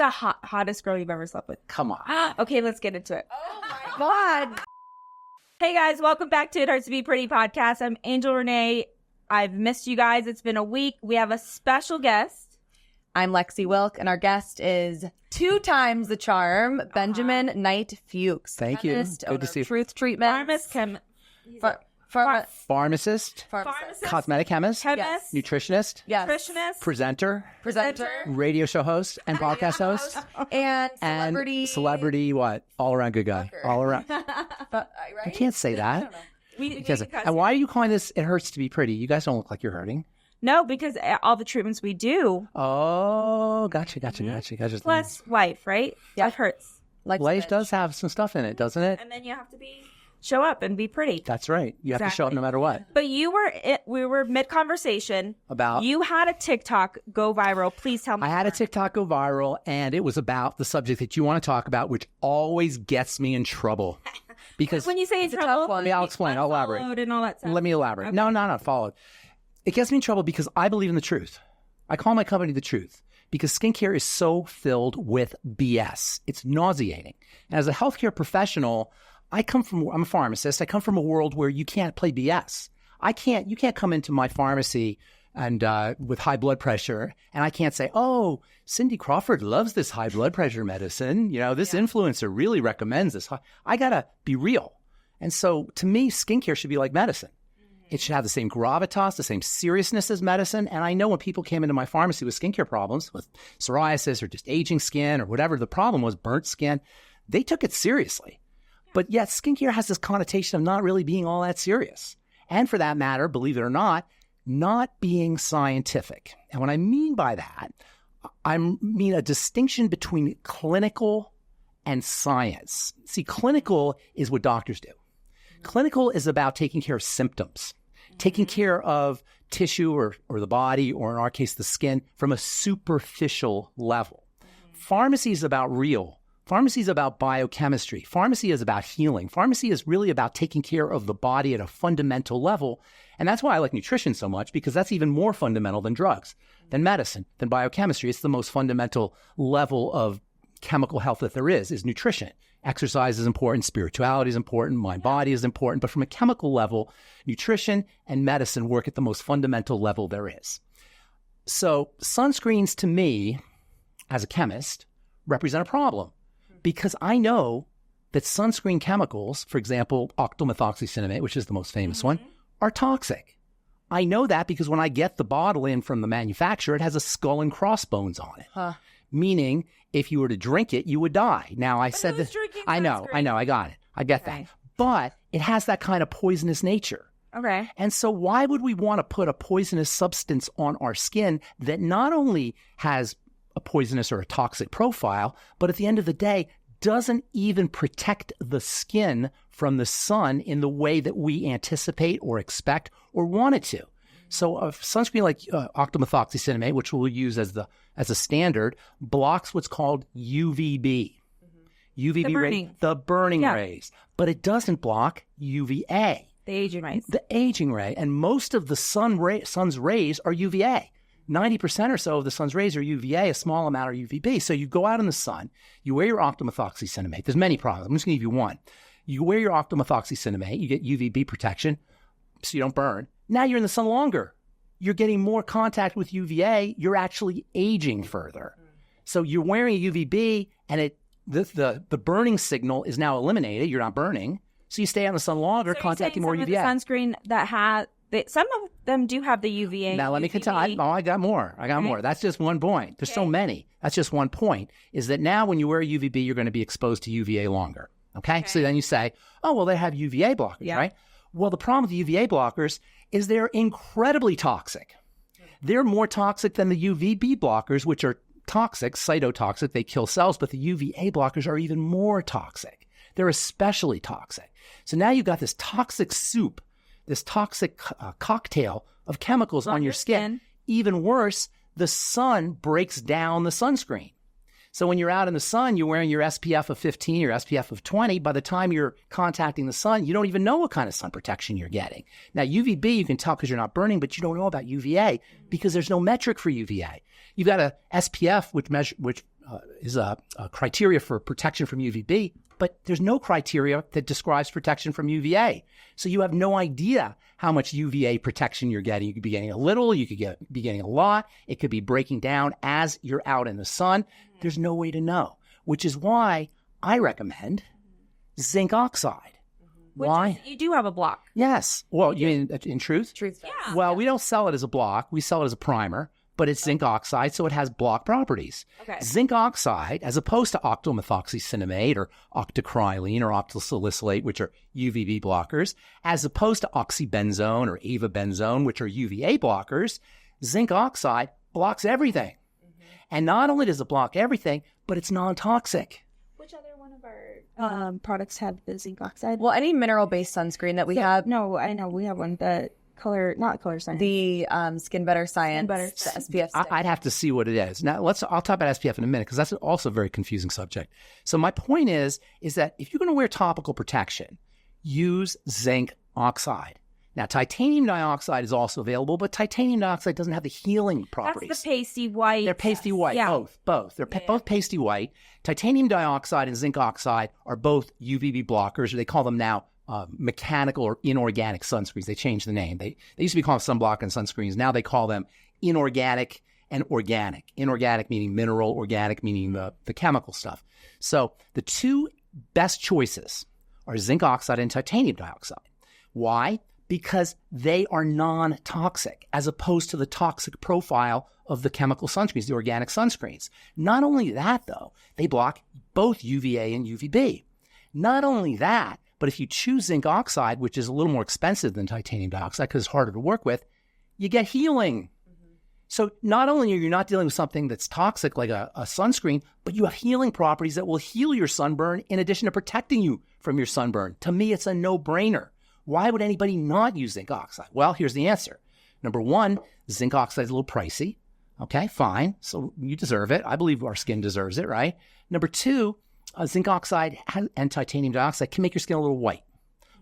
the hottest girl you've ever slept with? Come on. Okay, let's get into it. Oh my God. Hey guys, welcome back to It Hurts to Be Pretty podcast. I'm Angel Renee. I've missed you guys. It's been a week. We have a special guest. I'm Lexi Wilk, and our guest is 2 times the charm, Benjamin Knight Fuchs. Thank you. Good to see you. Truth treatment. Pharmacist. Cosmetic chemist. Chemist. Nutritionist. Yes. Nutritionist. Presenter. Presenter. Radio show host and podcast host. And celebrity. And celebrity what? All around good guy. Fucker. All around. Right? I can't say that. Because And why are you calling this It Hurts to Be Pretty? You guys don't look like you're hurting. No, because all the treatments we do. Oh, gotcha. Plus wife, right? Yeah. It hurts. Life does have some stuff in it, doesn't it? And then you have to show up and be pretty. That's right. You have to show up no matter what. But we were mid-conversation. About? You had a TikTok go viral. Please tell me. I had a TikTok go viral, and it was about the subject that you want to talk about, which always gets me in trouble. Because when you say it's a trouble, tough one. I'll explain. I'll elaborate. And all that stuff. Let me elaborate. Okay. No, not followed. It gets me in trouble because I believe in the truth. I call my company The Truth because skincare is so filled with BS. It's nauseating. And as a healthcare professional, I'm a pharmacist. I come from a world where you can't play BS. You can't come into my pharmacy and with high blood pressure, and I can't say, oh, Cindy Crawford loves this high blood pressure medicine. You know, this influencer really recommends this. I got to be real. And so to me, skincare should be like medicine. It should have the same gravitas, the same seriousness as medicine. And I know when people came into my pharmacy with skincare problems, with psoriasis or just aging skin or whatever the problem was, burnt skin, they took it seriously. But yet skincare has this connotation of not really being all that serious. And for that matter, believe it or not being scientific. And what I mean by that, I mean a distinction between clinical and science. See, clinical is what doctors do. Clinical is about taking care of symptoms, taking care of tissue or the body, or in our case, the skin, from a superficial level. Pharmacy is about real. Pharmacy is about biochemistry. Pharmacy is about healing. Pharmacy is really about taking care of the body at a fundamental level. And that's why I like nutrition so much, because that's even more fundamental than drugs, than medicine, than biochemistry. It's the most fundamental level of chemical health that there is nutrition. Exercise is important. Spirituality is important. Mind, body is important. But from a chemical level, nutrition and medicine work at the most fundamental level there is. So sunscreens, to me, as a chemist, represent a problem. Because I know that sunscreen chemicals, for example, octamethoxycinnamate, which is the most famous one, are toxic. I know that because when I get the bottle in from the manufacturer, it has a skull and crossbones on it. Meaning, if you were to drink it, you would die. Now, I said this. I know, I got it. I get that. But it has that kind of poisonous nature. Okay. And so why would we want to put a poisonous substance on our skin that not only has a poisonous or a toxic profile, but at the end of the day, doesn't even protect the skin from the sun in the way that we anticipate or expect or want it to? So a sunscreen like octamethoxycinnamate, which we'll use as a standard, blocks what's called UVB. UVB the burning rays, but it doesn't block UVA. The aging rays. The aging ray. And most of the sun's rays are UVA. 90% or so of the sun's rays are UVA, a small amount are UVB. So you go out in the sun, you wear your octamethoxycinnamate. There's many problems. I'm just going to give you one. You wear your octamethoxycinnamate, you get UVB protection so you don't burn. Now you're in the sun longer. You're getting more contact with UVA. You're actually aging further. So you're wearing a UVB, and the burning signal is now eliminated. You're not burning. So you stay out in the sun longer, contacting more UVA. Sunscreen that has... some of them do have the UVA. Now, let me continue. I got more. More. That's just one point. There's so many. That's just one point, is that now when you wear UVB, you're going to be exposed to UVA longer. Okay? So then you say, oh, well, they have UVA blockers, right? Well, the problem with the UVA blockers is they're incredibly toxic. They're more toxic than the UVB blockers, which are toxic, cytotoxic. They kill cells, but the UVA blockers are even more toxic. They're especially toxic. So now you've got this toxic soup, this toxic cocktail of chemicals on your skin. Even worse, the sun breaks down the sunscreen. So when you're out in the sun, you're wearing your SPF of 15, your SPF of 20. By the time you're contacting the sun, you don't even know what kind of sun protection you're getting. Now, UVB, you can tell because you're not burning, but you don't know about UVA because there's no metric for UVA. You've got a SPF, which a criteria for protection from UVB, but there's no criteria that describes protection from UVA. So you have no idea how much UVA protection you're getting. You could be getting a little, you could be getting a lot. It could be breaking down as you're out in the sun. There's no way to know, which is why I recommend zinc oxide. Why? You do have a block. Yes. Well, you mean in truth? Truth. Yeah. Well, we don't sell it as a block. We sell it as a primer, but it's zinc oxide, so it has block properties. Okay. Zinc oxide, as opposed to octylmethoxycinnamate or octocrylene or octysalicylate, which are UVB blockers, as opposed to oxybenzone or avobenzone, which are UVA blockers, zinc oxide blocks everything. And not only does it block everything, but it's non-toxic. Which other one of our products have the zinc oxide? Well, any mineral-based sunscreen that we have. No, I know we have one. The not color science. The Skin Better Science, Better. the SPF stick. I'd have to see what it is. Now, I'll talk about SPF in a minute because that's also a very confusing subject. So my point is that if you're going to wear topical protection, use zinc oxide. Now, titanium dioxide is also available, but titanium dioxide doesn't have the healing properties. That's the pasty white. They're pasty white, Yeah. both. They're both pasty white. Titanium dioxide and zinc oxide are both UVB blockers, or they call them now mechanical or inorganic sunscreens. They changed the name. They used to be called sunblock and sunscreens. Now they call them inorganic and organic. Inorganic meaning mineral, organic meaning the chemical stuff. So the two best choices are zinc oxide and titanium dioxide. Why? Because they are non-toxic as opposed to the toxic profile of the chemical sunscreens, the organic sunscreens. Not only that, though, they block both UVA and UVB. Not only that, but if you choose zinc oxide, which is a little more expensive than titanium dioxide because it's harder to work with, you get healing. So not only are you not dealing with something that's toxic like a sunscreen, but you have healing properties that will heal your sunburn in addition to protecting you from your sunburn. To me, it's a no-brainer. Why would anybody not use zinc oxide? Well, here's the answer. Number one, zinc oxide is a little pricey. Okay, fine. So you deserve it. I believe our skin deserves it, right? Number two, zinc oxide and titanium dioxide can make your skin a little white.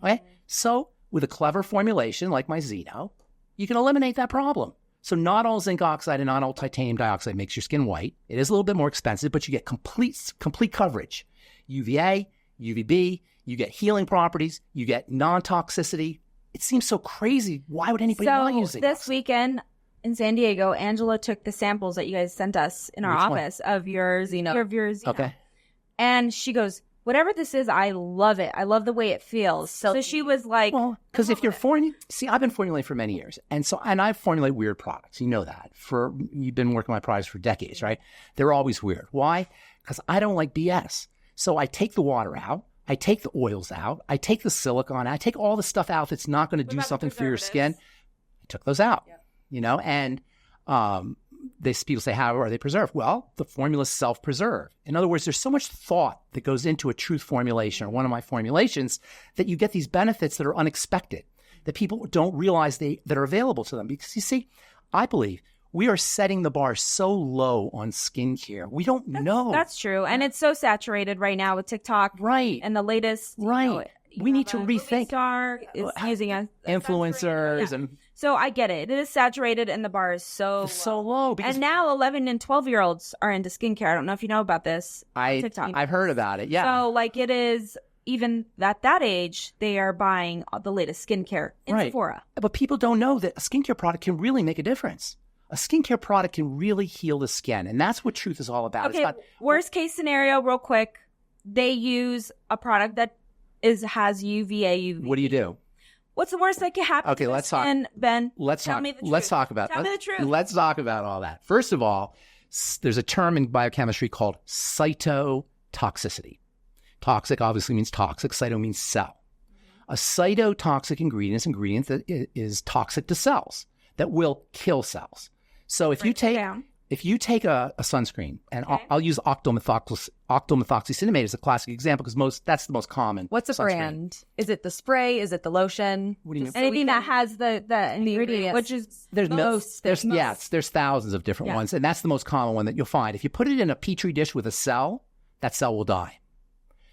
Okay, so with a clever formulation like my Zeno, you can eliminate that problem. So not all zinc oxide and not all titanium dioxide makes your skin white. It is a little bit more expensive, but you get complete coverage. UVA, UVB, you get healing properties, you get non-toxicity. It seems so crazy. Why would anybody not use it? This weekend in San Diego, Angela took the samples that you guys sent us in our office of your Zeno. Okay. And she goes, whatever this is, I love it. I love the way it feels. So she was like, well, because if you're I've been formulating for many years. And I formulate weird products. You know that. You've been working my products for decades, right? They're always weird. Why? Because I don't like BS. So I take the water out. I take the oils out. I take the silicone out. I take all the stuff out that's not going to do something for your skin. I took those out, and people say, how are they preserved? Well, the formula is self-preserved. In other words, there's so much thought that goes into a truth formulation or one of my formulations that you get these benefits that are unexpected, that people don't realize that are available to them. Because you see, I believe we are setting the bar so low on skincare. We don't know. That's true. And it's so saturated right now with TikTok. Right. And the latest. Right. We need to rethink. Star is using influencers and. So I get it. It is saturated and the bar is so low. Because and now 11 and 12-year-olds are into skincare. I don't know if you know about this. TikTok. I've heard about it. Yeah. So it is even at that age, they are buying the latest skincare in Sephora. But people don't know that a skincare product can really make a difference. A skincare product can really heal the skin. And that's what truth is all about. Okay, worst case scenario, real quick. They use a product that has UVA, UV. What do you do? What's the worst that can happen to your skin, Ben? Tell me the truth. Let's talk about Tell me the truth. Let's talk about all that. First of all, there's a term in biochemistry called cytotoxicity. Toxic obviously means toxic. Cyto means cell. A cytotoxic ingredient is an ingredient that is toxic to cells, that will kill cells. So if you take a sunscreen, and I'll use octylmethoxycinnamate as a classic example because that's the most common. What's the brand? Is it the spray? Is it the lotion? What do you mean? Anything that has the ingredient, which is there's thousands of different ones, and that's the most common one that you'll find. If you put it in a petri dish with a cell, that cell will die.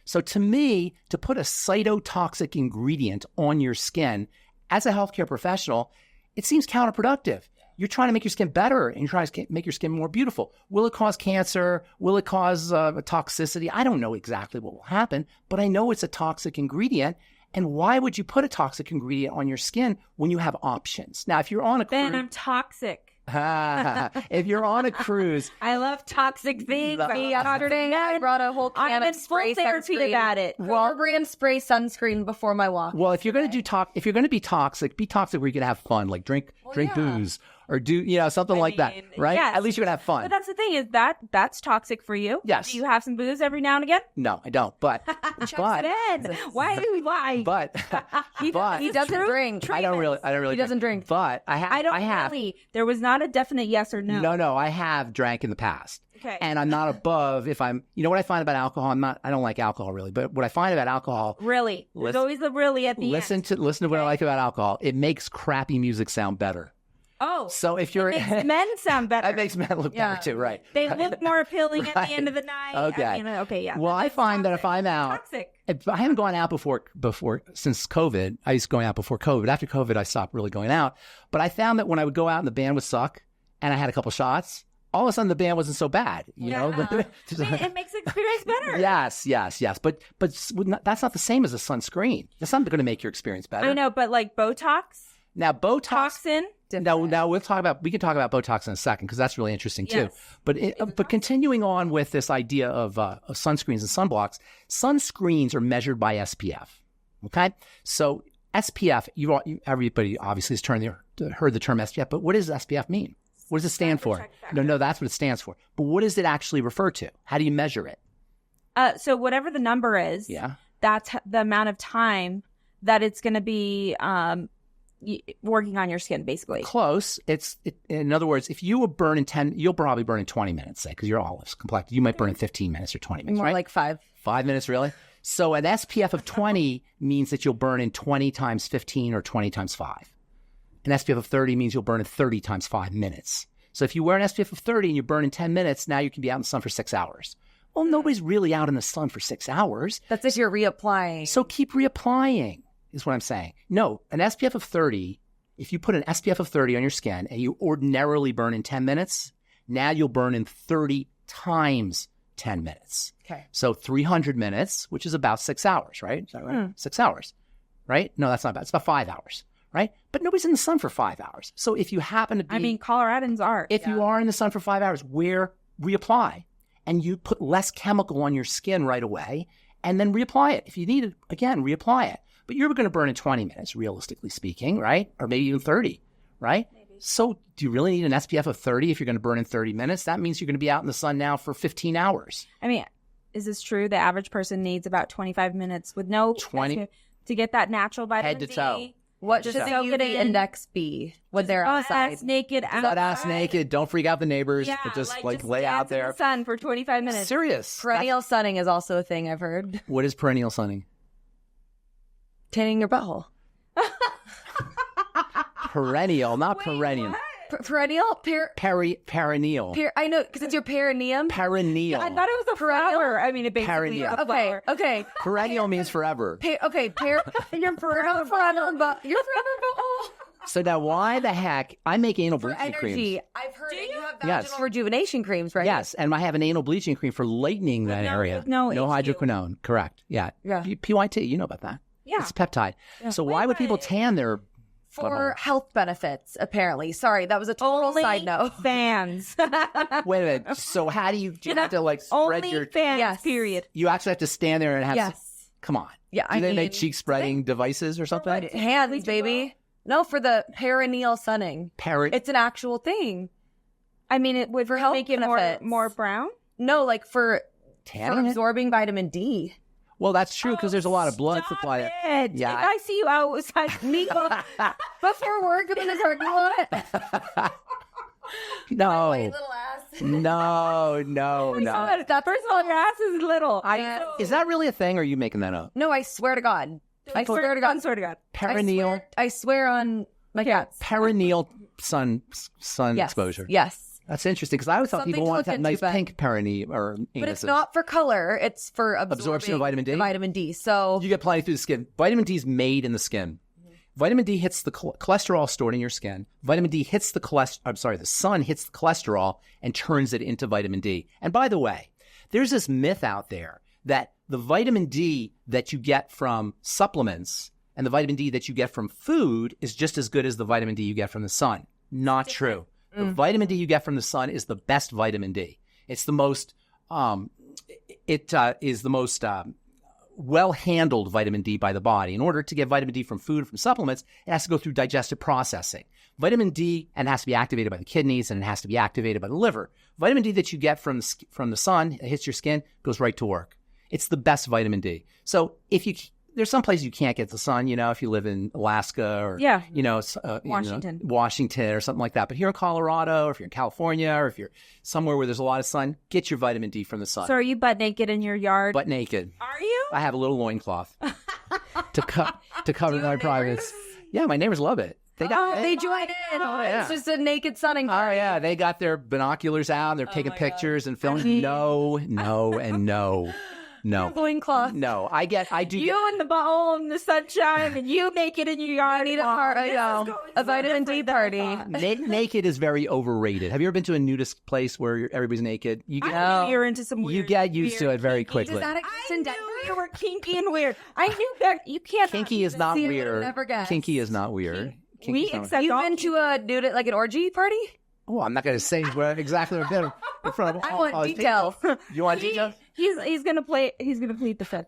So to me, to put a cytotoxic ingredient on your skin as a healthcare professional, it seems counterproductive. You're trying to make your skin better and you're trying to make your skin more beautiful. Will it cause cancer? Will it cause toxicity? I don't know exactly what will happen, but I know it's a toxic ingredient. And why would you put a toxic ingredient on your skin when you have options? Now, if you're on a cruise... Ben, I'm toxic. If you're on a cruise... I love toxic things. Yesterday, I brought a whole can of spray sunscreen. About it. Barbarian spray sunscreen before my walk. Well, if you're going to do if you're going to be toxic where you can have fun, like drink booze or do something like that, right? Yes. At least you're going to have fun. But that's the thing is that's toxic for you. Yes. Do you have some booze every now and again? No, I don't. But Ben, why do we lie? But he doesn't drink. I don't really. He doesn't drink. But I have. Really. There was not a definite yes or no. No, I have drank in the past. Okay. And I'm not above if I'm, what I find about alcohol, I don't like alcohol really, but what I find about alcohol. Really? There's always a really at the end. Listen to what I like about alcohol. It makes crappy music sound better. Oh. So if you're. It makes men sound better. It makes men look better too, right. They look more appealing at the end of the night. Okay. Okay, yeah. Well, I find that if I'm out. Toxic. I haven't gone out before since COVID. I used to go out before COVID. After COVID, I stopped really going out. But I found that when I would go out and the band would suck and I had a couple shots, all of a sudden the band wasn't so bad, know. It makes the experience better. Yes. But that's not the same as a sunscreen. That's not going to make your experience better. I know, but like Botox. Now Botox. Toxin. Now we can talk about Botox in a second because that's really interesting too. Yes. But continuing on with this idea of sunscreens and sunblocks, sunscreens are measured by SPF. Okay, so SPF. Everybody obviously has heard the term SPF, but what does SPF mean? What does it stand for? No, that's what it stands for. But what does it actually refer to? How do you measure it? So whatever the number is, that's the amount of time that it's going to be working on your skin, basically. Close. In other words, if you were burning 10, you'll probably burn in 20 minutes, say, because you're olive complected. You might burn in 15 minutes or 20 minutes, more right? Like 5. 5 minutes, really? So an SPF of 20 means that you'll burn in 20 times 15 or 20 times 5. An SPF of 30 means you'll burn in 30 times 5 minutes. So if you wear an SPF of 30 and you burn in 10 minutes, now you can be out in the sun for 6 hours. Well, nobody's really out in the sun for 6 hours. That's if you're reapplying. So keep reapplying, is what I'm saying. No, an SPF of 30, if you put an SPF of 30 on your skin and you ordinarily burn in 10 minutes, now you'll burn in 30 times 10 minutes. Okay. So 300 minutes, which is about 6 hours, right? Is that right? 6 hours, right? No, that's not bad. It's about 5 hours. Right? But nobody's in the sun for 5 hours. So if you happen to be... Coloradans are. If you are in the sun for 5 hours, reapply. And you put less chemical on your skin right away and then reapply it. If you need it, again, reapply it. But you're going to burn in 20 minutes, realistically speaking, right? Or maybe even 30, right? Maybe. So do you really need an SPF of 30 if you're going to burn in 30 minutes? That means you're going to be out in the sun now for 15 hours. Is this true? The average person needs about 25 minutes with no 20 to get that natural vitamin head to D. toe. What should the UV index be when they're outside? Ass naked outside. Ass naked. Don't freak out the neighbors. Yeah, but just just lay out there. In the sun for 25 minutes. Serious. Perennial sunning is also a thing I've heard. What is perennial sunning? Tanning your butthole. Perennial, not perennial. Perennial? Perennial. I know, because it's your perineum. Perennial. I thought it was a flower. It basically Perennial. a flower. Okay. Perennial means forever. You're forever butthole. So now why the heck, I make anal bleaching creams. I've heard that you have vaginal rejuvenation creams, right? Yes, and I have an anal bleaching cream for lightening that area. No hydroquinone, correct. Yeah. PYT, you know about that. Yeah. It's peptide. Yeah. So why would people tan their for health benefits, apparently. Sorry, that was a total side note. Fans. Wait a minute. So how do you have to like spread your fans? Period. You actually have to stand there and have come on. Yeah, do they make cheek spreading devices or something? Hands, baby. No, for the perineal sunning. It's an actual thing. It would for health make it more brown? No, like for tanning, absorbing vitamin D. Well, that's true because there's a lot of blood supply. Yeah, if I see you outside me before work in the parking lot. No. My little ass. No. First of all, your ass is little. Is that really a thing, or are you making that up? No, I swear to God. I swear to God. Perineal. I swear on my cats. Perineal sun exposure. Yes. That's interesting because I always thought people wanted to have nice pink perineum or anuses. But it's not for color. It's for absorption of vitamin D. Vitamin D. So you get plenty through the skin. Vitamin D is made in the skin. Vitamin D hits the cholesterol stored in your skin. Vitamin D hits the sun hits the cholesterol and turns it into vitamin D. And by the way, there's this myth out there that the vitamin D that you get from supplements and the vitamin D that you get from food is just as good as the vitamin D you get from the sun. Not true. The vitamin D you get from the sun is the best vitamin D. It's the most, well-handled vitamin D by the body. In order to get vitamin D from food, from supplements, it has to go through digestive processing. Vitamin D, and it has to be activated by the kidneys, and it has to be activated by the liver. Vitamin D that you get from the sun, it hits your skin, goes right to work. It's the best vitamin D. So there's some places you can't get the sun, if you live in Alaska or, Washington or something like that. But here in Colorado, or if you're in California, or if you're somewhere where there's a lot of sun, get your vitamin D from the sun. So are you butt naked in your yard? Butt naked. Are you? I have a little loincloth to cover my privates. Yeah, my neighbors love it. They join in. Yeah. It's just a naked sunning. Oh, yeah. They got their binoculars out and they're taking pictures and filming. No, and no. No. Loincloth. No. I do. You in the bottle in the sunshine and you naked in your yard. Need a vitamin D party. Naked is very overrated. Have you ever been to a nudist place where everybody's naked? You're into some weird. You get used to it very quickly. Does that exist in Denver? You were kinky and weird. I knew that you can't. Kinky is not weird. Never guess. Kinky is not weird. You've been to a nudist, like an orgy party? Oh, I'm not going to say exactly what I did in front of all want details. You want details? He's gonna plead the fifth.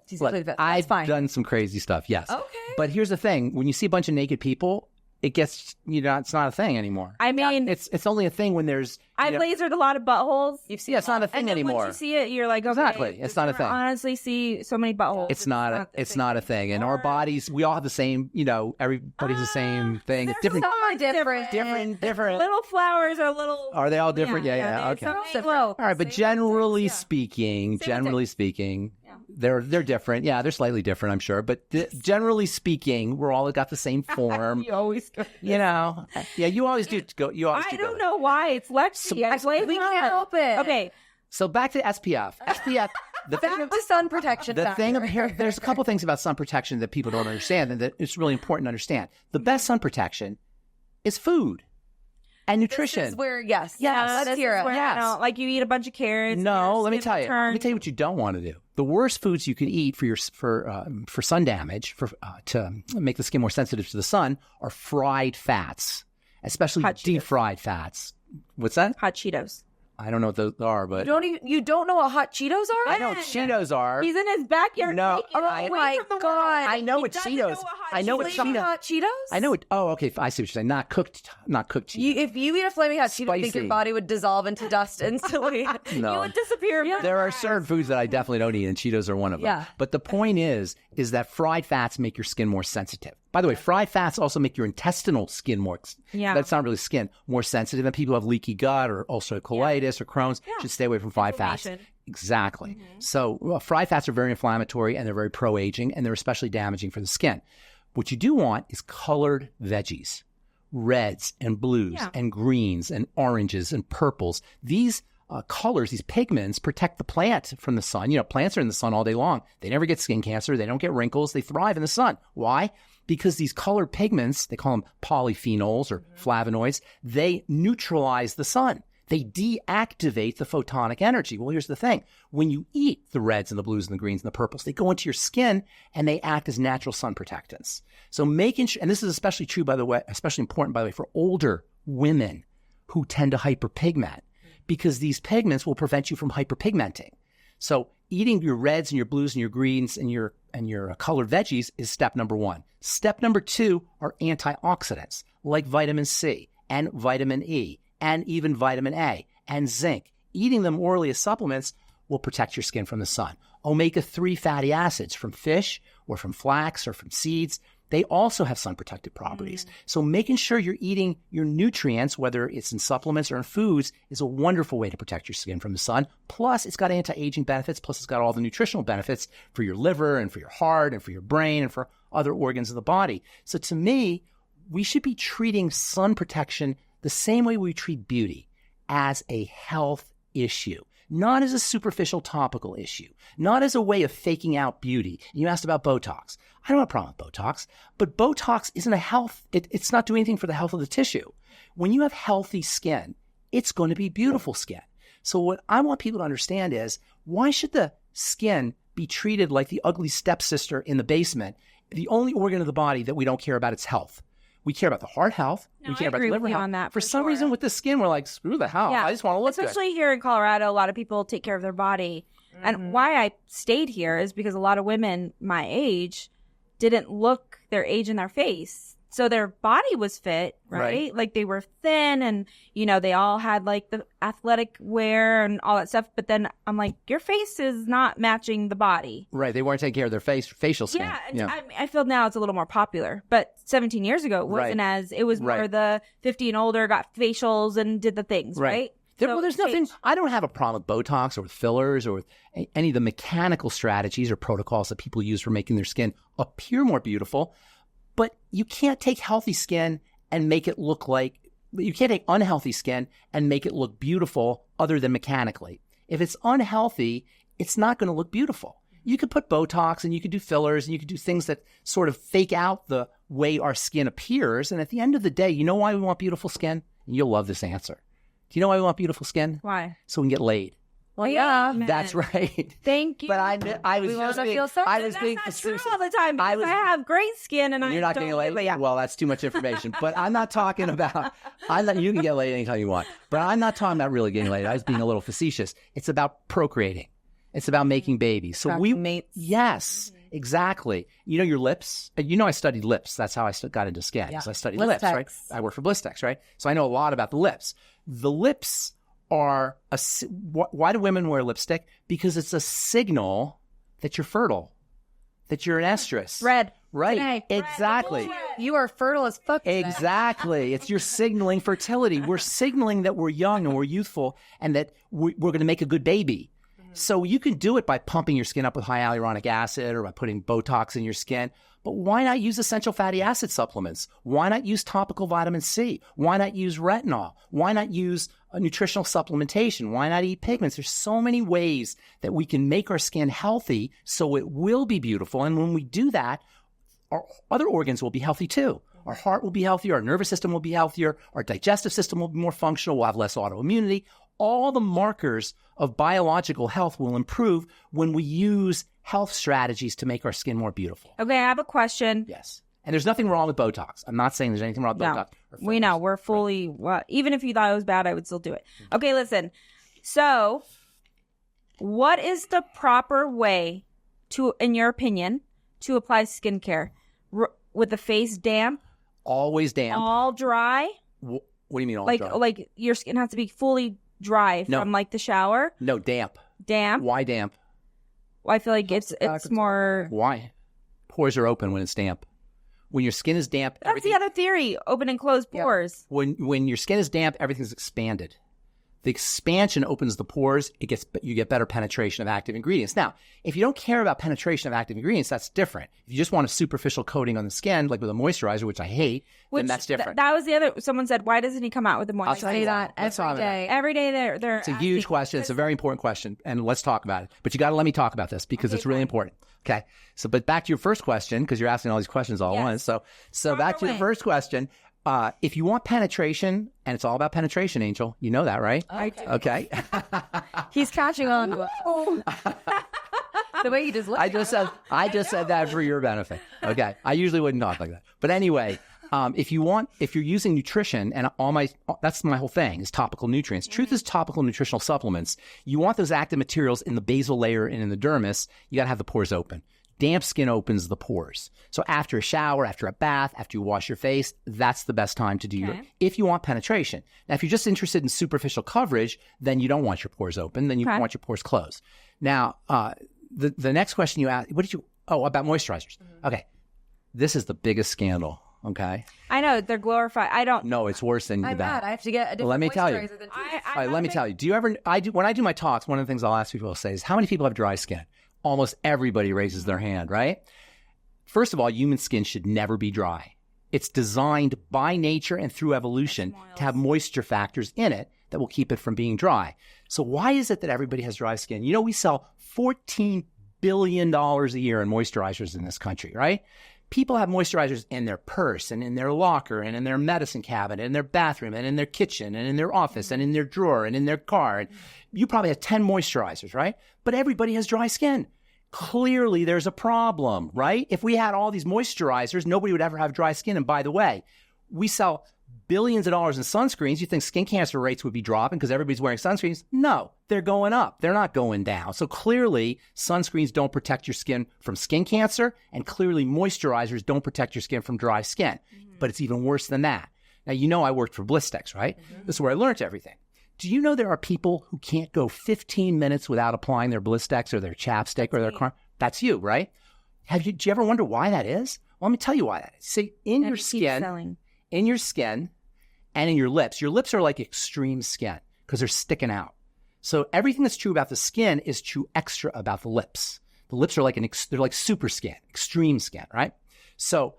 I've done some crazy stuff, yes. Okay. But here's the thing: when you see a bunch of naked people, it gets it's not a thing anymore. I mean, it's only a thing when there's. I've lasered a lot of buttholes. It's not a thing anymore. Once you see it, you're like, okay, exactly, it's not a thing. I honestly see so many buttholes. It's not a thing. And our bodies, we all have the same. Everybody's the same thing. It's different. Different. Little flowers are little. Are they all different? Yeah. Okay. All right, but generally speaking, they're different. Yeah, they're slightly different, I'm sure. But generally speaking, we're all got the same form. You always go. Yeah, you always do. I don't know why it's Lexi. We can't help it. Okay. So back to SPF. SPF. Back to sun protection. There's a couple things about sun protection that people don't understand, and that it's really important to understand. The best sun protection is food and nutrition. This is where, yes. Let's hear it. Yes. Like you eat a bunch of carrots. No, let me tell you. Let me tell you what you don't want to do. The worst foods you could eat for sun damage, to make the skin more sensitive to the sun, are fried fats, especially deep fried fats. What's that? Hot Cheetos. I don't know what those are, but you don't know what hot Cheetos are? I know what Cheetos are. He's in his backyard. No, oh my God! I know what Cheetos. I know what Cheetos. Hot Cheetos. I know it. Oh, okay. I see what you're saying. Not cooked Cheetos. If you eat a flaming hot Cheeto, I think your body would dissolve into dust instantly. No, you would disappear. There are certain foods that I definitely don't eat, and Cheetos are one of them. Yeah. But the point is that fried fats make your skin more sensitive. By the way, fried fats also make your intestinal skin more. Yeah. That's not really skin, more sensitive. And people who have leaky gut or ulcerative colitis or Crohn's should stay away from fried fats. Exactly. Mm-hmm. So fried fats are very inflammatory and they're very pro-aging and they're especially damaging for the skin. What you do want is colored veggies, reds and blues and greens and oranges and purples. These colors, these pigments protect the plant from the sun. Plants are in the sun all day long. They never get skin cancer. They don't get wrinkles. They thrive in the sun. Why? Because these colored pigments, they call them polyphenols or flavonoids, they neutralize the sun. They deactivate the photonic energy. Well, here's the thing. When you eat the reds and the blues and the greens and the purples, they go into your skin and they act as natural sun protectants. So making sure, and this is especially true, by the way, especially important, by the way, for older women who tend to hyperpigment, because these pigments will prevent you from hyperpigmenting. So eating your reds and your blues and your greens and your colored veggies is step number one. Step number two are antioxidants like vitamin C and vitamin E and even vitamin A and zinc. Eating them orally as supplements will protect your skin from the sun. Omega-3 fatty acids from fish or from flax or from seeds, they also have sun protective properties. So making sure you're eating your nutrients, whether it's in supplements or in foods, is a wonderful way to protect your skin from the sun. Plus, it's got anti-aging benefits. Plus, it's got all the nutritional benefits for your liver and for your heart and for your brain and for other organs of the body. So to me, we should be treating sun protection the same way we treat beauty, as a health issue. not as a superficial topical issue, not as a way of faking out beauty. You asked about Botox. I don't have a problem with Botox, but Botox isn't it's not doing anything for the health of the tissue. When you have healthy skin, it's going to be beautiful skin. So what I want people to understand is, why should the skin be treated like the ugly stepsister in the basement, the only organ of the body that we don't care about its health? We care about the heart health. No, we care I about agree the with liver you health. on that, for for some sure. reason with the skin, we're like, screw the health. Yeah. I just want to look Especially here in Colorado, a lot of people take care of their body. And why I stayed here is because a lot of women my age didn't look their age in their face. So their body was fit, right? Like they were thin and, they all had like the athletic wear and all that stuff. But then I'm like, your face is not matching the body. Right. They weren't taking care of their facial skin. Yeah. And I feel now it's a little more popular. But 17 years ago, it wasn't it was more the 50 and older got facials and did the things, right? There's nothing, I don't have a problem with Botox or with fillers or with any of the mechanical strategies or protocols that people use for making their skin appear more beautiful. But you can't take healthy skin and make it look you can't take unhealthy skin and make it look beautiful other than mechanically. If it's unhealthy, it's not going to look beautiful. You could put Botox and you could do fillers and you could do things that sort of fake out the way our skin appears. And at the end of the day, you know why we want beautiful skin? And you'll love this answer. Do you know why we want beautiful skin? Why? So we can get laid. Well, yeah. That's right. Thank you. But I was just being, I was being That's facetious. not true all the time because I have great skin and You're not don't getting laid? But yeah. Well, that's too much information. But I'm not talking about, you can get laid anytime you want. But I'm not talking about really getting laid. I was being a little facetious. It's about procreating. It's about making babies. So mates. Yes, exactly. Your lips, I studied lips. That's how I got into skin. Yeah. So I studied Blistex. lips, right? I work for Blistex, right? So I know a lot about the lips. The lips are why do women wear lipstick? Because it's a signal that you're fertile, that you're an estrus. Red. Right. Today. Exactly. You are fertile as fuck. Exactly. It's you're signaling fertility. We're signaling that we're young and we're youthful and that we're going to make a good baby. So you can do it by pumping your skin up with high hyaluronic acid or by putting Botox in your skin. But why not use essential fatty acid supplements? Why not use topical vitamin C? Why not use retinol? Why not use a nutritional supplementation? Why not eat pigments? There's so many ways that we can make our skin healthy so it will be beautiful. And when we do that, our other organs will be healthy too. Our heart will be healthier. Our nervous system will be healthier. Our digestive system will be more functional. We'll have less autoimmunity. All the markers of biological health will improve when we use health strategies to make our skin more beautiful. Okay, I have a question. Yes. And there's nothing wrong with Botox. I'm not saying there's anything wrong with Botox. We know. We're fully, even if you thought it was bad, I would still do it. Okay, listen. So, what is the proper way to, in your opinion, to apply skincare? With the face damp? Always damp. All dry? What do you mean all dry? Like your skin has to be fully dry from like the shower? No, damp. Damp? Why damp? Well, I feel like it's more... Why? Pores are open when it's damp. When your skin is damp... That's the other theory. Open and closed pores. When your skin is damp, everything's expanded. The expansion opens the pores. You get better penetration of active ingredients. Now, if you don't care about penetration of active ingredients, that's different. If you just want a superficial coating on the skin, like with a moisturizer, which I hate, then that's different. That was the other. Someone said, "Why doesn't he come out with the moisturizer?" I'll say that every day. Every day, they're. It's a huge question. It's a very important question, and let's talk about it. But you got to let me talk about this because it's really important. Okay. So, but back to your first question, because you're asking all these questions all at once. So back to your first question. If you want penetration, and it's all about penetration, Angel, you know that, right? I do. Okay. He's catching on to it. The way you just looked. I just said that for your benefit. Okay. I usually wouldn't talk like that. But anyway, if you're using nutrition and that's my whole thing is topical nutrients. Truth is topical nutritional supplements. You want those active materials in the basal layer and in the dermis. You got to have the pores open. Damp skin opens the pores. So after a shower, after a bath, after you wash your face, that's the best time to do if you want penetration. Now, if you're just interested in superficial coverage, then you don't want your pores open. Then you want your pores closed. Now, the next question you asked, about moisturizers. Mm-hmm. Okay. This is the biggest scandal. Okay. I know they're glorified. I don't. No, it's worse than I'm that. mad. I have to get a different let me tell you. moisturizer than All right, let me tell you. When I do my talks, one of the things I'll ask people to say is, how many people have dry skin? Almost everybody raises their hand, right? First of all, human skin should never be dry. It's designed by nature and through evolution to have moisture factors in it that will keep it from being dry. So why is it that everybody has dry skin? You know, we sell $14 billion a year in moisturizers in this country, right? People have moisturizers in their purse and in their locker and in their medicine cabinet, in their bathroom and in their kitchen and in their office and in their drawer and in their car. And you probably have 10 moisturizers, right? But everybody has dry skin. Clearly, there's a problem, right? If we had all these moisturizers, nobody would ever have dry skin. And by the way, we sell billions of dollars in sunscreens. You think skin cancer rates would be dropping because everybody's wearing sunscreens? No, they're going up. They're not going down. So clearly, sunscreens don't protect your skin from skin cancer, and clearly moisturizers don't protect your skin from dry skin. But it's even worse than that. Now, you know I worked for Blistex, right? This is where I learned everything. Do you know there are people who can't go 15 minutes without applying their Blistex or their chapstick or their car? That's you, right? Do you ever wonder why that is? Well, let me tell you why that is. See, in your skin and in your lips are like extreme skin because they're sticking out. So everything that's true about the skin is true extra about the lips. The lips are they're like super skin, extreme skin, right? So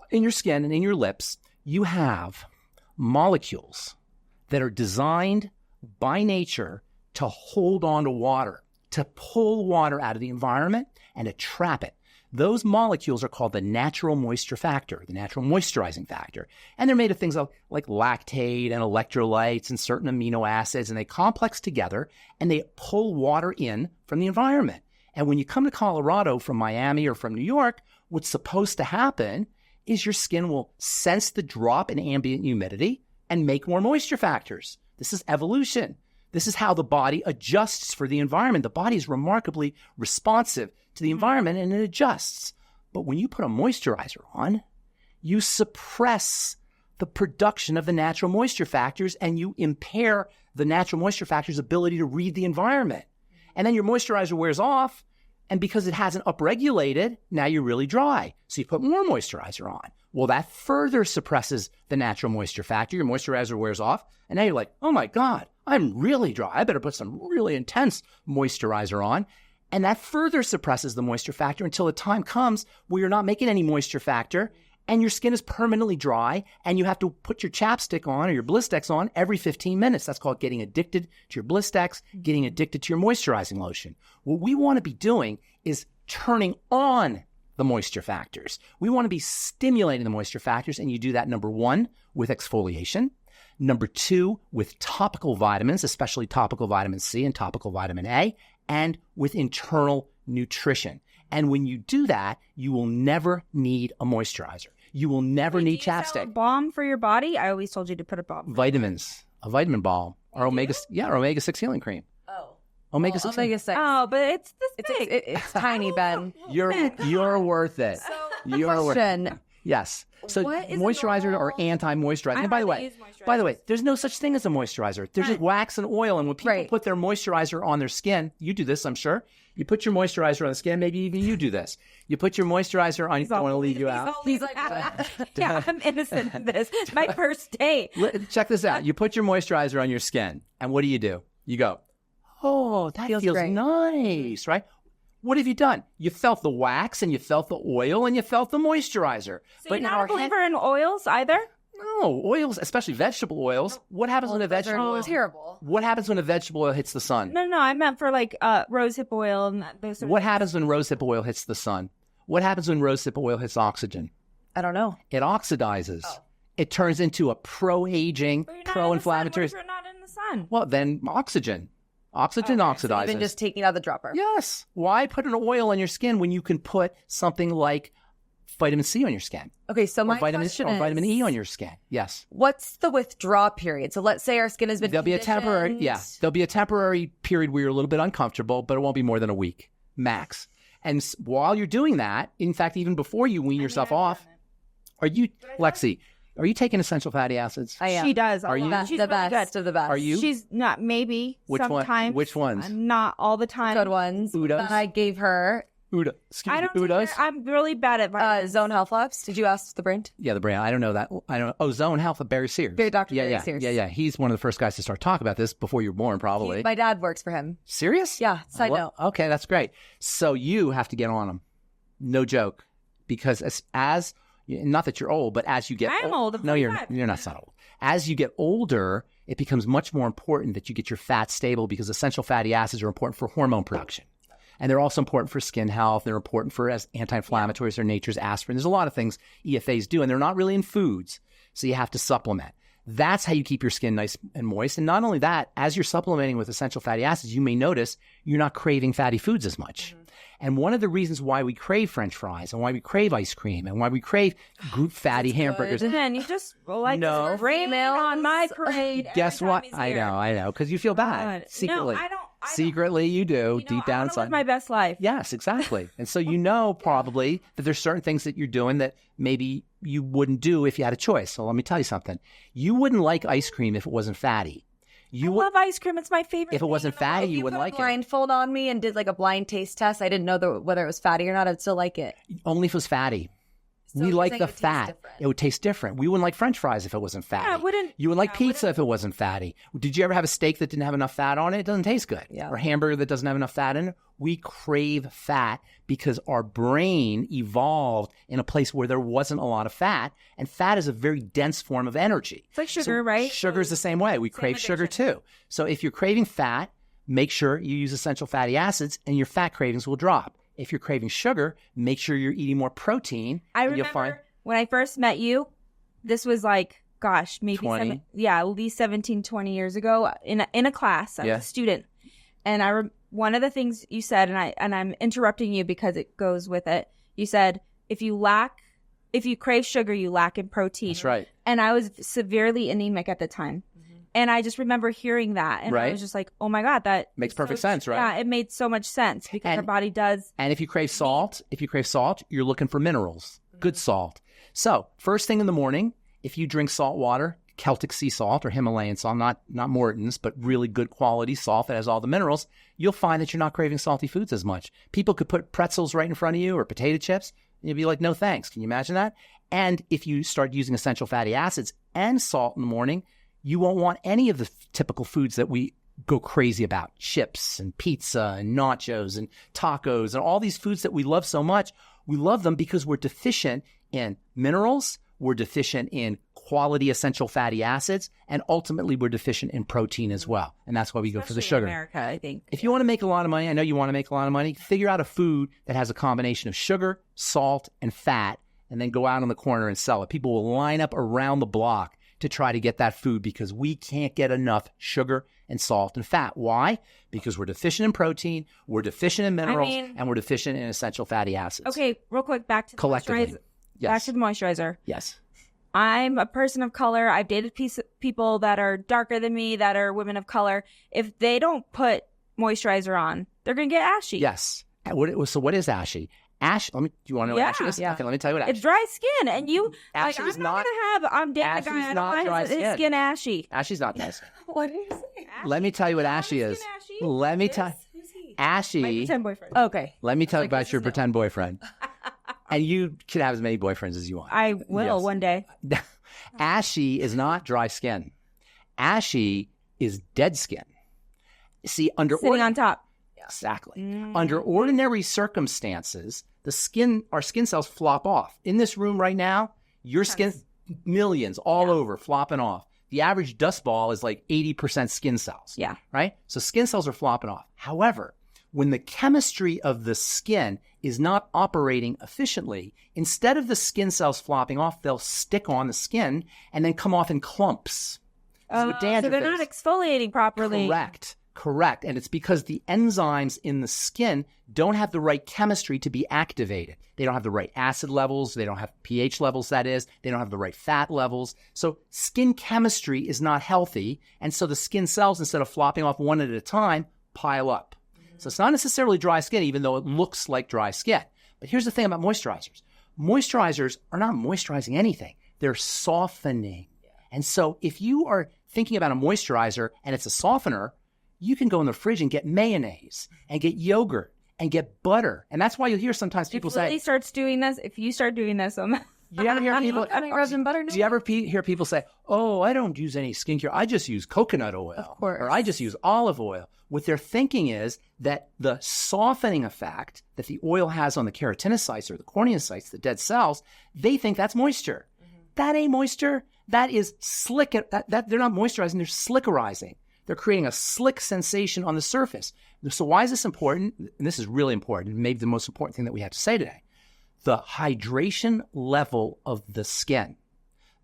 in your skin and in your lips, you have molecules that are designed by nature to hold on to water, to pull water out of the environment and to trap it. Those molecules are called the natural moisture factor, the natural moisturizing factor. And they're made of things like lactate and electrolytes and certain amino acids, and they complex together and they pull water in from the environment. And when you come to Colorado from Miami or from New York, what's supposed to happen is your skin will sense the drop in ambient humidity and make more moisture factors. This is evolution. This is how the body adjusts for the environment. The body is remarkably responsive to the environment and it adjusts. But when you put a moisturizer on, you suppress the production of the natural moisture factors and you impair the natural moisture factors' ability to read the environment. And then your moisturizer wears off, and because it hasn't upregulated, now you're really dry. So you put more moisturizer on. Well, that further suppresses the natural moisture factor. Your moisturizer wears off, and now you're like, oh my God, I'm really dry. I better put some really intense moisturizer on. And that further suppresses the moisture factor until the time comes where you're not making any moisture factor and your skin is permanently dry and you have to put your chapstick on or your Blistex on every 15 minutes. That's called getting addicted to your Blistex, getting addicted to your moisturizing lotion. What we want to be doing is turning on the moisture factors. We want to be stimulating the moisture factors, and you do that, number one, with exfoliation. Number two, with topical vitamins, especially topical vitamin C and topical vitamin A, and with internal nutrition. And when you do that, you will never need a moisturizer. You will never need chapstick. Do you sell a balm for your body? I always told you to put a balm. Vitamins, a vitamin balm, or omega-6 healing cream. Oh. Omega-6. Omega-6. Oh, but it's this big. It's tiny, Ben. You're worth it. You're worth it. Yes. So What is moisturizer or anti-moisturizer. And by the way, there's no such thing as a moisturizer. There's just wax and oil. And when people put their moisturizer on their skin, you do this, I'm sure. You put your moisturizer on the skin. Maybe even you do this. You put your moisturizer on. I don't want to leave you out. He's like, yeah, I'm innocent in this. It's my first date. Check this out. You put your moisturizer on your skin, and what do? You go, oh, that feels nice, right? What have you done? You felt the wax, and you felt the oil, and you felt the moisturizer. So you're not a believer in oils either? No, oils, especially vegetable oils. What happens when a vegetable oil? Terrible. What happens when a vegetable oil hits the sun? No, I meant for like rosehip oil and those. What happens when rosehip oil hits the sun? What happens when rosehip oil hits oxygen? I don't know. It oxidizes. Oh. It turns into a pro-aging, pro-inflammatory. What if you're not in the sun? Well, then oxygen. Oxygen oxidizes. So even just taking out the dropper. Yes. Why put an oil on your skin when you can put something like vitamin C on your skin? Okay, so my question is vitamin E on your skin. Yes. What's the withdraw period? So let's say our skin has been There'll be a temporary period where you're a little bit uncomfortable, but it won't be more than a week max. And while you're doing that, in fact, even before you wean yourself off, Lexi, are you taking essential fatty acids? I am. She does. Are you? She's the really best good. of the best. Are you? She's not. Maybe sometimes. Which ones? Not all the time. Good ones. Udas? That I gave her. Uda. I don't. Udas? I'm really bad at vitamins. Zone Health Labs. Did you ask the brand? Yeah, the brand. I don't know that. I don't. Oh, Zone Health of Barry Sears. Dr. Barry Sears. Yeah. He's one of the first guys to start talking about this before you were born, probably. My dad works for him. Serious? Yeah. Side note. Okay, that's great. So you have to get on them. No joke, because as not that you're old, but as you get I'm old. No, you're not old. As you get older, it becomes much more important that you get your fat stable because essential fatty acids are important for hormone production. And they're also important for skin health. They're important for as anti-inflammatories. They're nature's aspirin. There's a lot of things EFAs do, and they're not really in foods. So you have to supplement. That's how you keep your skin nice and moist. And not only that, as you're supplementing with essential fatty acids, you may notice you're not craving fatty foods as much. And one of the reasons why we crave French fries and why we crave ice cream and why we crave group fatty hamburgers. Man, you just rain on my parade. Guess what? I know. Because you feel bad. God. Secretly. No, I don't. Secretly, you do, deep down inside. I live my best life. Yes, exactly. And so probably that there's certain things that you're doing that maybe you wouldn't do if you had a choice. So let me tell you something. You wouldn't like ice cream if it wasn't fatty. I love ice cream. It's my favorite. If it wasn't fatty, you wouldn't like it. If you put a blindfold on me and did like a blind taste test, I didn't know whether it was fatty or not. I'd still like it. Only if it was fatty. So we you're like saying the it would taste fat. different. It would taste different. We wouldn't like French fries if it wasn't fatty. Yeah, I wouldn't. You wouldn't like pizza if it wasn't fatty. Did you ever have a steak that didn't have enough fat on it? It doesn't taste good. Yeah. Or a hamburger that doesn't have enough fat in it. We crave fat because our brain evolved in a place where there wasn't a lot of fat. And fat is a very dense form of energy. It's like sugar, right? Sugar's the same way. We crave sugar too. So if you're craving fat, make sure you use essential fatty acids and your fat cravings will drop. If you're craving sugar, make sure you're eating more protein. I remember when I first met you, this was like, gosh, maybe 20? at least 17, 20 years ago in a class. I was a student. And one of the things you said, and I'm interrupting you because it goes with it. You said, if you crave sugar, you lack in protein. That's right. And I was severely anemic at the time. And I just remember hearing that. And I was just like, oh my God, that makes perfect sense, right? Yeah, it made so much sense because our body does. And if you crave salt, you're looking for minerals, good salt. So first thing in the morning, if you drink salt water, Celtic sea salt or Himalayan salt, not Morton's, but really good quality salt that has all the minerals, you'll find that you're not craving salty foods as much. People could put pretzels right in front of you or potato chips, and you'd be like, no thanks. Can you imagine that? And if you start using essential fatty acids and salt in the morning, you won't want any of the typical foods that we go crazy about. Chips and pizza and nachos and tacos and all these foods that we love so much. We love them because we're deficient in minerals, we're deficient in quality essential fatty acids, and ultimately we're deficient in protein as well. And that's why we go for the sugar. In America, I think. If you want to make a lot of money, I know you want to make a lot of money, figure out a food that has a combination of sugar, salt, and fat, and then go out on the corner and sell it. People will line up around the block to try to get that food because we can't get enough sugar and salt and fat. Why? Because we're deficient in protein, we're deficient in minerals, and we're deficient in essential fatty acids. Okay, real quick, back to the moisturizer. Yes. Back to the moisturizer. Yes. I'm a person of color. I've dated people that are darker than me, that are women of color. If they don't put moisturizer on, they're going to get ashy. Yes. So what is ashy? Ash, do you want to know what ashy is? Yeah. Okay, let me tell you what ashy is. It's dry skin, and Ashy is I'm not going to have, I'm dating a guy, I don't want his skin ashy. Ashy's not dry skin. What did you say? Let me tell you what ashy is. Ashy? Let me tell Ashy. My pretend boyfriend. Okay. Let me tell you about your pretend boyfriend. And you can have as many boyfriends as you want. I will one day. Ashy is not dry skin. Ashy is dead skin. See, Sitting on top. Exactly. Under ordinary circumstances, our skin cells flop off. In this room right now, your skin, millions all over flopping off. The average dust ball is like 80% skin cells. Yeah. Right? So skin cells are flopping off. However, when the chemistry of the skin is not operating efficiently, instead of the skin cells flopping off, they'll stick on the skin and then come off in clumps. So they're not exfoliating properly. Correct. And it's because the enzymes in the skin don't have the right chemistry to be activated. They don't have the right acid levels. They don't have pH levels, that is. They don't have the right fat levels. So skin chemistry is not healthy. And so the skin cells, instead of flopping off one at a time, pile up. So it's not necessarily dry skin, even though it looks like dry skin. But here's the thing about moisturizers. Moisturizers are not moisturizing anything. They're softening. And so if you are thinking about a moisturizer and it's a softener, you can go in the fridge and get mayonnaise and get yogurt and get butter. And that's why you'll hear sometimes people say... If you start doing this, you ever hear people... Resin butter? Do you ever hear people say, oh, I don't use any skincare. I just use coconut oil. Of course. Or I just use olive oil. What they're thinking is that the softening effect that the oil has on the keratinocytes or the corneocytes, the dead cells, they think that's moisture. that ain't moisture. That is slick. That they're not moisturizing, they're slickerizing. They're creating a slick sensation on the surface. So why is this important? And this is really important, maybe the most important thing that we have to say today. The hydration level of the skin,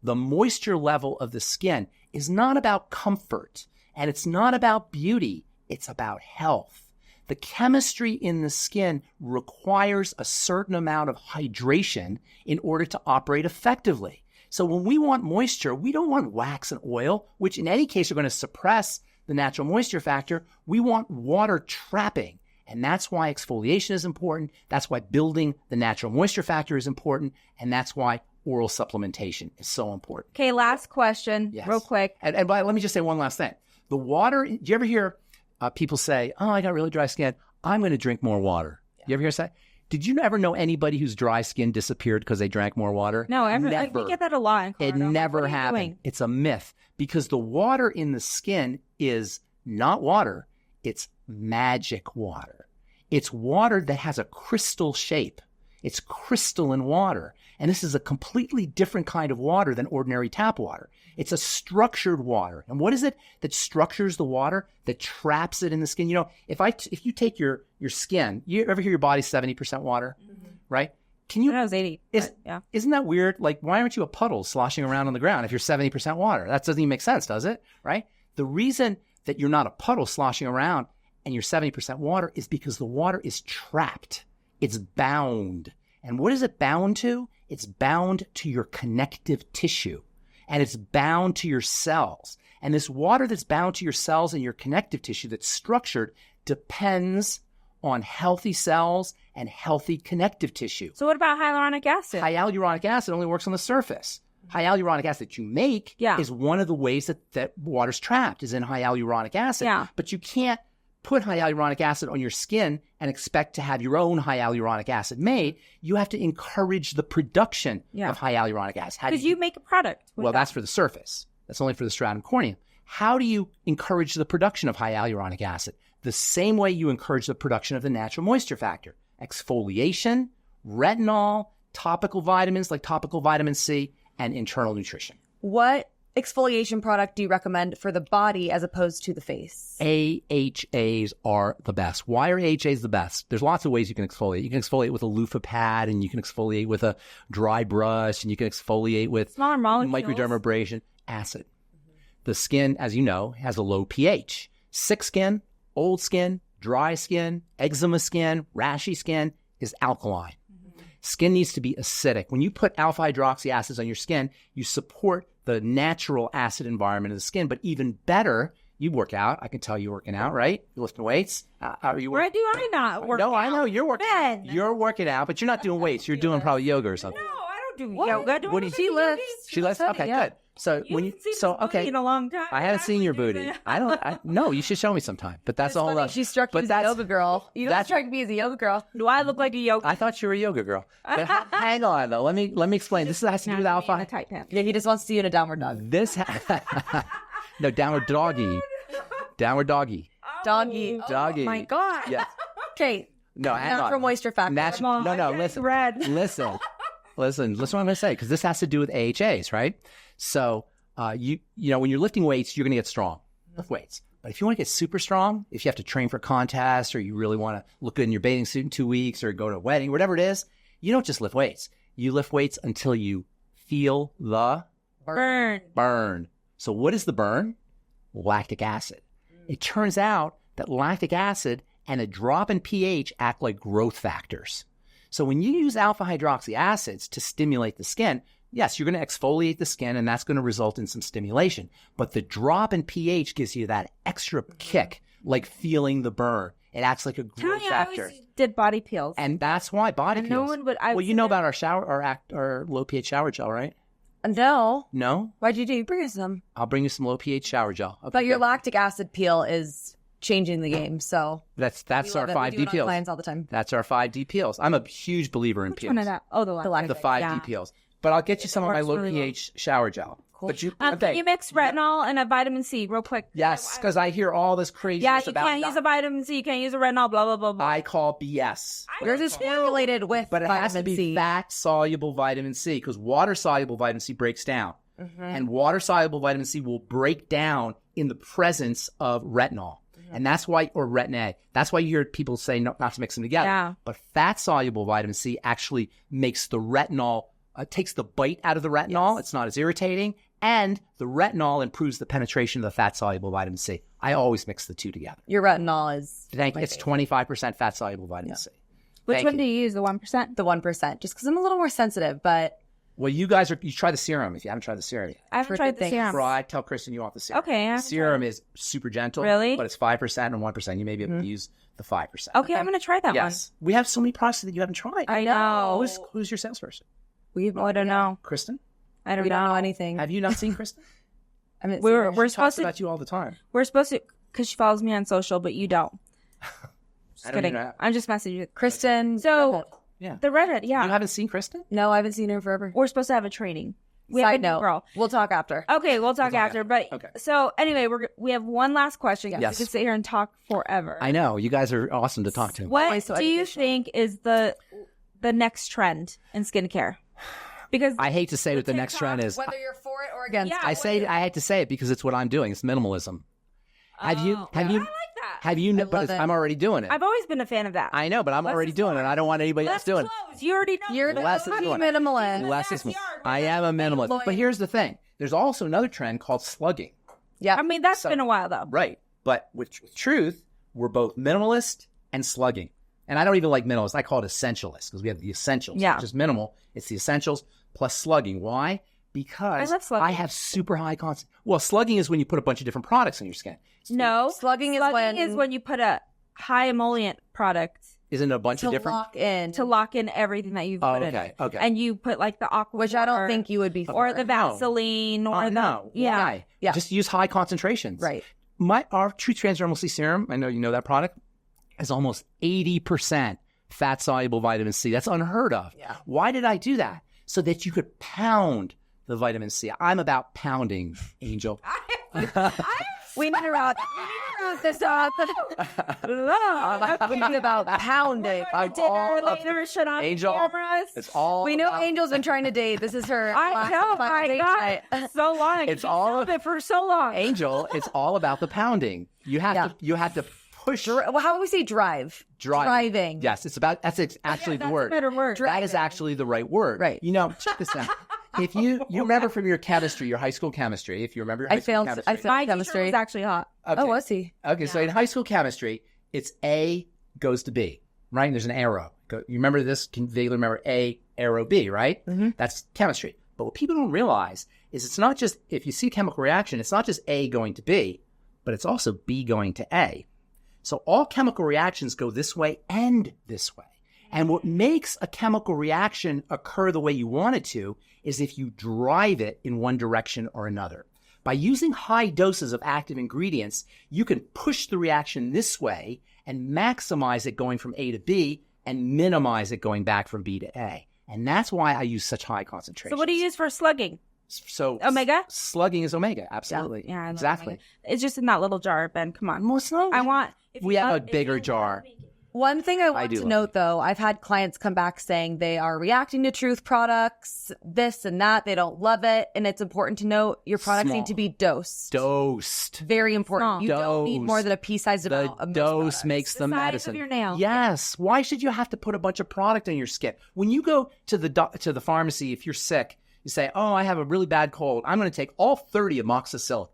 the moisture level of the skin is not about comfort, and it's not about beauty. It's about health. The chemistry in the skin requires a certain amount of hydration in order to operate effectively. So when we want moisture, we don't want wax and oil, which in any case are going to suppress the natural moisture factor. We want water trapping. And that's why exfoliation is important. That's why building the natural moisture factor is important. And that's why oral supplementation is so important. Okay, last question, real quick. And let me just say one last thing. The water, do you ever hear people say, oh, I got really dry skin, I'm going to drink more water? Yeah. You ever hear that? Did you ever know anybody whose dry skin disappeared because they drank more water? No, we get that a lot in Colorado. It never happened. It's a myth because the water in the skin is not water. It's magic water. It's water that has a crystal shape. It's crystalline water. And this is a completely different kind of water than ordinary tap water. It's a structured water. And what is it that structures the water, that traps it in the skin? You know, if you take your skin, you ever hear your body's 70% water, right? Can you? I was 80. Yeah. Isn't that weird? Like, why aren't you a puddle sloshing around on the ground if you're 70% water? That doesn't even make sense, does it? Right? The reason that you're not a puddle sloshing around and you're 70% water is because the water is trapped. It's bound. And what is it bound to? It's bound to your connective tissue. And it's bound to your cells. And this water that's bound to your cells and your connective tissue that's structured depends on healthy cells and healthy connective tissue. So what about hyaluronic acid? Hyaluronic acid only works on the surface. Hyaluronic acid that you make is one of the ways that water's trapped, is in hyaluronic acid. Yeah. But you can't put hyaluronic acid on your skin and expect to have your own hyaluronic acid made. You have to encourage the production of hyaluronic acid. Because you make a product. Well, that's for the surface. That's only for the stratum corneum. How do you encourage the production of hyaluronic acid? The same way you encourage the production of the natural moisture factor. Exfoliation, retinol, topical vitamins like topical vitamin C, and internal nutrition. What exfoliation product do you recommend for the body as opposed to the face? AHAs are the best. Why are AHAs the best? There's lots of ways you can exfoliate. You can exfoliate with a loofah pad, and you can exfoliate with a dry brush, and you can exfoliate with smaller molecules, microdermabrasion, acid. The skin, as you know, has a low pH. Sick skin, old skin, dry skin, eczema skin, rashy skin is alkaline. Skin needs to be acidic. When you put alpha hydroxy acids on your skin, you support the natural acid environment of the skin. But even better, you work out. I can tell you're working out, right? You're lifting weights. Are you? Where do I not work? No, out? I know you're working. Ben. You're working out, but you're not doing weights. You're doing probably yoga or something. No, I don't do yoga. What do you? She lifts. She lifts. Okay, good. So okay, in a long time. I haven't seen your booty. No, you should show me sometime. But that's all. She struck you as a yoga girl. You don't strike me as a yoga girl. Do I look like a yoga? I thought you were a yoga girl. But hang on though. Let me explain. This has to do with alpha. Tight pants. Yeah, he just wants to see you in a downward dog. No, downward doggy. Downward doggy. Doggy. Doggy. Oh my God. Yes. Okay. No, natural moisture factor. No. Listen. Red. Listen what I'm going to say, because this has to do with AHAs, right? So, you know, when you're lifting weights, you're going to get strong. Lift weights. But if you want to get super strong, if you have to train for a contest, or you really want to look good in your bathing suit in 2 weeks, or go to a wedding, whatever it is, you don't just lift weights. You lift weights until you feel the burn. So what is the burn? Lactic acid. It turns out that lactic acid and a drop in pH act like growth factors. So when you use alpha hydroxy acids to stimulate the skin, yes, you're going to exfoliate the skin, and that's going to result in some stimulation. But the drop in pH gives you that extra kick, like feeling the burn. It acts like a growth factor. I always did body peels. And that's why body peels. No one would. Well, you know about our low pH shower gel, right? No. No? Why'd you do? Bring us some. I'll bring you some low pH shower gel. Okay. But your lactic acid peel is changing the game, so that's our 5D peels. Clients all the time. That's our 5D peels. I'm a huge believer in peels. Which one is that? Oh, the lactic. The 5D peels. But I'll get you some of my low pH shower gel. Cool. But you, Can you mix retinol and a vitamin C real quick? yes, because I hear all this crazy. Yeah, you can't use a vitamin C. You can't use a retinol, blah, blah, blah, blah. I call BS. Yours is formulated with But it has to vitamin be C. fat-soluble vitamin C because water-soluble vitamin C breaks down. And water-soluble vitamin C will break down in the presence of retinol. And that's why, or retin A. That's why you hear people say not to mix them together. Yeah. But fat-soluble vitamin C actually makes the retinol, takes the bite out of the retinol. It's not as irritating. And the retinol improves the penetration of the fat-soluble vitamin C. I always mix the two together. Your retinol is It's 25% fat-soluble vitamin C. Which Thank one you. do you use? The 1%? the 1%, just because I'm a little more sensitive, but Well, you try the serum if you haven't tried the serum yet. I haven't tried the Things. serum. Try, tell Kristen you want the serum. Okay, I The haven't serum is super gentle. Really? But it's 5% and 1%. You may be able to use the 5%. Okay, I'm going to try that Yes. We have so many products that you haven't tried. one. I know. Who's your salesperson? I don't know. Kristen? I don't we know. don't know anything. Have you not seen Kristen? I mean, We're She talks supposed to. about you all the time. We're supposed to, because she follows me on social, but you don't. Just I don't kidding. even know. I'm just messaging you. Kristen. So Yeah. the redhead, yeah. You haven't seen Kristen? No, I haven't seen her in forever. We're supposed to have a training. We Side have a new note, girl. we'll talk after. Okay, we'll talk after. But Okay. so anyway, we have one last question. Yes. We could sit here and talk forever. I know. You guys are awesome to talk to. What Always so do you educational. think is the next trend in skincare? Because I hate to say what the next TikTok, trend is. Whether you're for it or against Yeah. it. I hate to say it because it's what I'm doing. It's minimalism. Have you? I like that. Have you? But love it. I'm already doing it. I've always been a fan of that. I know, but I'm Less already is doing it. more. And I don't want anybody else Less doing it. clothes. You already know. You're Less the is more. minimalist. Less is more. backyard. I am a minimalist. Loyal. But here's the thing. There's also another trend called slugging. Yeah. I mean, that's So- been a while though. Right. But with truth, we're both minimalist and slugging. And I don't even like minimalist. I call it essentialist because we have the essentials. Yeah. Which is minimal. It's the essentials plus slugging. Why? Because I love slugging. I have super high concentration. Well, slugging is when you put a bunch of different products on your skin. No, Slugging is when- you put a high emollient product Isn't it a bunch to of different? lock in. to lock in everything that you've Oh, put in. okay, okay. And you put like the aqua, which I don't think you would be for. or the Vaseline, or the no. yeah. Why? Yeah. Just use high concentrations. Right. Our True Transdermal C serum, I know you know that product, is almost 80% fat soluble vitamin C. That's unheard of. Yeah. Why did I do that? So that you could pound the vitamin C. I'm about pounding, Angel. We need to route this up. We need about pounding. I'm all up- Later, shut off Angel, cameras. It's all We know about- Angel's been trying to date. This is her. I know. last date I tonight. got so long. It's She all- sold it for so long. Angel, it's all about the pounding. You have to push. Well, how would we say drive? Driving. Yes, it's about actually the That's word. a better word. That is actually the right word. Right. You know, check this out. If you remember from your chemistry, your high school chemistry, if you remember your high school chemistry. I failed My teacher chemistry. was actually hot. Okay. Oh, was he? Okay, so in high school chemistry, it's A goes to B, right? And there's an arrow. You remember this? Can vaguely remember A, arrow B, right? Mm-hmm. That's chemistry. But what people don't realize is it's not just, if you see a chemical reaction, it's not just A going to B, but it's also B going to A. So all chemical reactions go this way and this way. And what makes a chemical reaction occur the way you want it to is if you drive it in one direction or another. By using high doses of active ingredients, you can push the reaction this way and maximize it going from A to B and minimize it going back from B to A. And that's why I use such high concentrations. So what do you use for slugging? So Omega? Slugging is omega, absolutely. Yeah, I love exactly. Omega. It's just in that little jar, Ben. Come on. Well, it's not- I want. if We you have love- a if bigger you jar. love- One thing I want do to love note, though, I've had clients come back saying they are reacting to Truth products, this and that. They don't love it. And it's important to note your products Small. need to be dosed. Dosed. Very important. Small. You don't need Dosed. more than a pea-sized The amount of most dose products. makes The the size of medicine. your nail. Yes. Why should you have to put a bunch of product on your skin? When you go to the pharmacy, if you're sick, you say, "Oh, I have a really bad cold. I'm going to take all 30 amoxicillin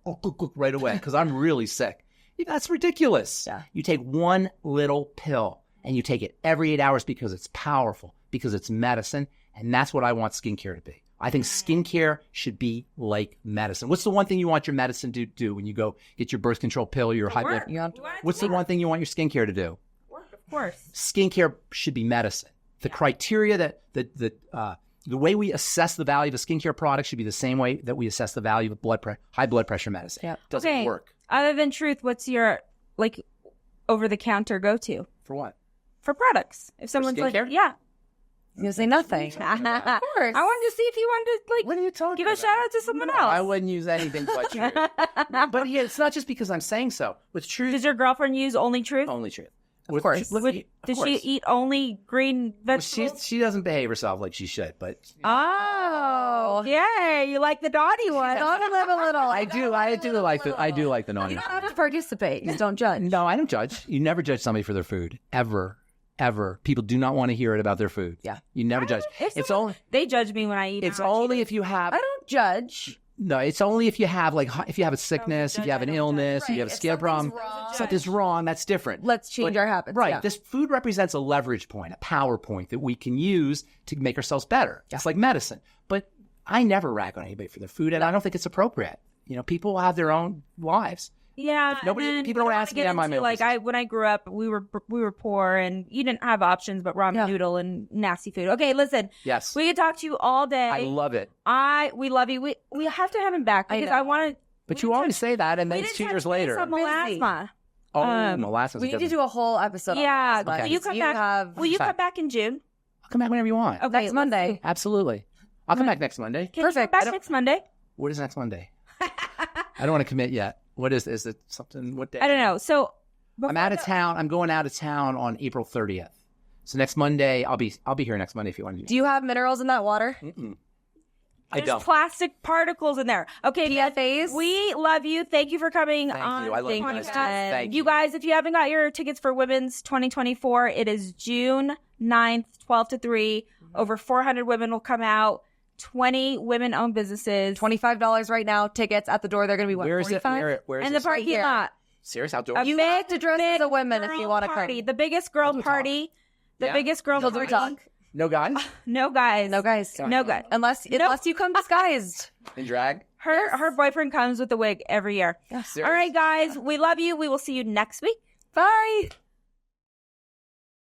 right away because I'm really sick." That's ridiculous. Yeah. You take one little pill and you take it every 8 hours because it's powerful, because it's medicine, and that's what I want skincare to be. I think skincare should be like medicine. What's the one thing you want your medicine to do when you go get your birth control pill, your high blood? Work. You want- You want it to What's the work. one thing you want your skincare to do? Work, of course. Skincare should be medicine. The criteria that the way we assess the value of a skincare product should be the same way that we assess the value of high blood pressure medicine. Yep. Doesn't Okay. work. Other than Truth, what's your over the counter go to For what? for products? If someone's like, skincare? yeah, You say nothing. Of course. I wanted to see if you wanted to What are you talking give a about? shout out to someone else. I wouldn't use anything but truth. But yeah, it's not just because I'm saying so. With truth, Does your girlfriend use only truth? only truth. Of course. Does she eat only green vegetables? She doesn't behave herself like she should, but Oh, yeah, you like the naughty one. Gotta live a little. I do like the naughty. You don't have to participate. Just don't judge. No, I don't judge. You never judge somebody for their food ever. People do not want to hear it about their food. Yeah, you never judge. It's only they judge me when I eat. It's only if you have. I don't judge. No, it's only if you have if you have a sickness, if you have an illness, if you have a skin problem. Something's wrong. That's different. Let's change our habits. Right. Yeah. This food represents a leverage point, a power point that we can use to make ourselves better. It's like medicine. But I never rag on anybody for their food, and I don't think it's appropriate. People have their own lives. Yeah, People don't ask me on my meal. When I grew up, we were poor, and you didn't have options but ramen noodle and nasty food. Okay, listen. Yes, we could talk to you all day. I love it. We love you. We have to have him back because I want to. But you always say that, and then it's 2 years later. Melasma. Molasses. We need to do a whole episode. Yeah, on will you come back? Will you come back in June? I'll come back whenever you want. Okay, next Monday. Absolutely. I'll come back next Monday. Can Perfect. You come back next Monday? What is next Monday? I don't want to commit yet. What is it something? What day? I don't know. So I'm out of town. I'm going out of town on April 30th. So next Monday, I'll be here next Monday if you want to. Do you have minerals in that water? I don't. There's plastic particles in there. Okay, PFAs. We love you. Thank you for coming on. You. I love you guys. Thank you guys, if you haven't got your tickets for Women's 2024, it is June 9th, 12 to 3. Over 400 women will come out. 20 women-owned businesses. $25 right now. Tickets at the door. They're going to be what? Where is it? Where is in it? the parking lot. Serious outdoor. You have to dress as a woman if you want to come. The biggest girl party. The biggest girl party. No guys. No guys. No guys. No guys. Unless you come disguised in drag. Her boyfriend comes with a wig every year. Yes. All right, guys. We love you. We will see you next week. Bye.